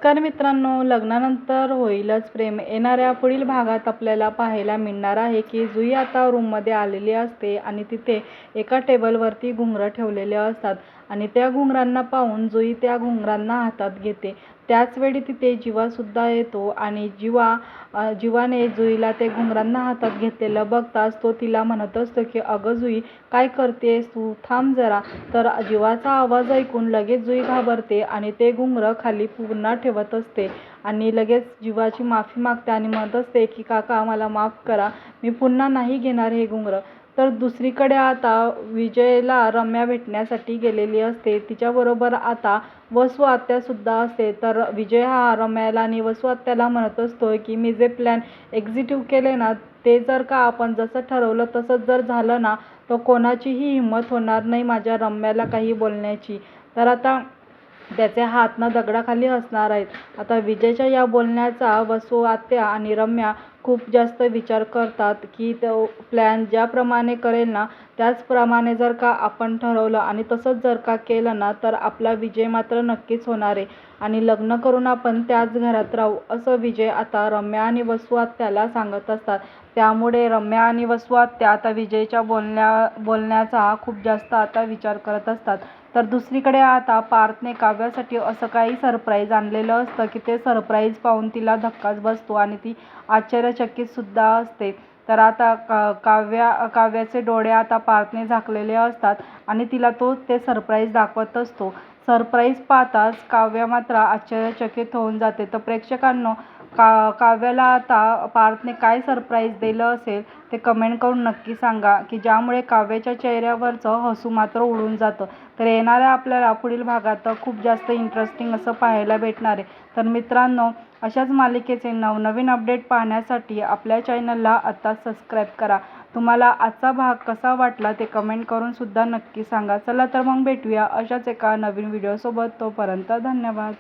नमस्कार मित्रांनो, लग्नानंतर होईलच प्रेम येणाऱ्या पुढील भागात आपल्याला पाहायला मिळणार आहे की जुई आता रूममध्ये आलेली असते आणि तिथे एका टेबलवरती घुंगरं ठेवलेले असतात आणि त्या घुंगरांना पाहून जुई त्या घुंगरांना हातात घेते। त्याचवेळी तिथे जीवासुद्धा येतो आणि जीवाने जुईला ते घुंगरांना हातात घेतलेलं बघताच तो तिला म्हणत असतो की अगं जुई, काय करतेस तू, थांब जरा। तर जीवाचा आवाज ऐकून लगेच जुई घाबरते आणि ते घुंगरं खाली पुन्हा ठेवत असते आणि लगेच जीवाची माफी मागते आणि म्हणत असते की काका मला माफ करा, मी पुन्हा नाही घेणार हे घुंगरं। तर दुसरीकडे आता विजयला रम्या भेटण्यासाठी गेलेली असते, तिच्याबरोबर आता वसू आत्यासुद्धा असते। तर विजय हा रम्याला आणि वसू आत्याला म्हणत असतो की मी जे प्लॅन एक्झिक्यूट केले ना, ते जर का आपण जसं ठरवलं तसंच जर झालं ना, तर कोणाचीही हिंमत होणार नाही माझ्या रम्याला काही बोलण्याची। तर आता त्याचे हात ना दगडाखाली असणार आहेत। आता विजयच्या या बोलण्याचा वसू आत्या आणि रम्या खूप जास्त विचार करतात की तो प्लॅन ज्याप्रमाणे करेल ना, त्याचप्रमाणे जर का आपण ठरवलं आणि तसंच जर का केलं ना, तर आपला विजय मात्र नक्कीच होणार आहे आणि लग्न करून आपण त्याच घरात राहू, असं विजय आता रम्या आणि वसू आत्याला सांगत असतात। त्यामुळे रम्या आणि वसू आत्या आता विजयच्या बोलण्याचा खूप जास्त आता विचार करत असतात। तर दुसरीकडे आता पार्थने काव्यासाठी असं काही सरप्राईज आणलेलं असतं की ते सरप्राईज पाहून तिला धक्काच बसतो आणि ती आश्चर्यचकित सुद्धा असते। तर आता काव्याचे डोळे आता पार्थने झाकलेले असतात आणि तिला ते सरप्राईज दाखवत असतो। सरप्राईज पाहताच काव्य मात्र आश्चर्यचकित होऊन जाते। तर प्रेक्षकांनो, काव्याला आता पार्थने काय सरप्राईज दिलं असेल ते कमेंट करून नक्की सांगा की ज्यामुळे काव्याच्या चेहऱ्यावरचं हसू मात्र उडून जातं। तर येणाऱ्या आपल्याला पुढील भागात खूप जास्त इंटरेस्टिंग असं पाहायला भेटणार आहे। तर मित्रांनो, अशाच मालिकेचे नवनवीन अपडेट पाहण्यासाठी आपल्या चॅनलला आता सबस्क्राईब करा। तुम्हाला आजचा भाग कसा वाटला ते कमेंट करून सुद्धा नक्की सांगा। चला तर मग भेटूया अशाच एका नवीन व्हिडिओसोबत, तोपर्यंत धन्यवाद।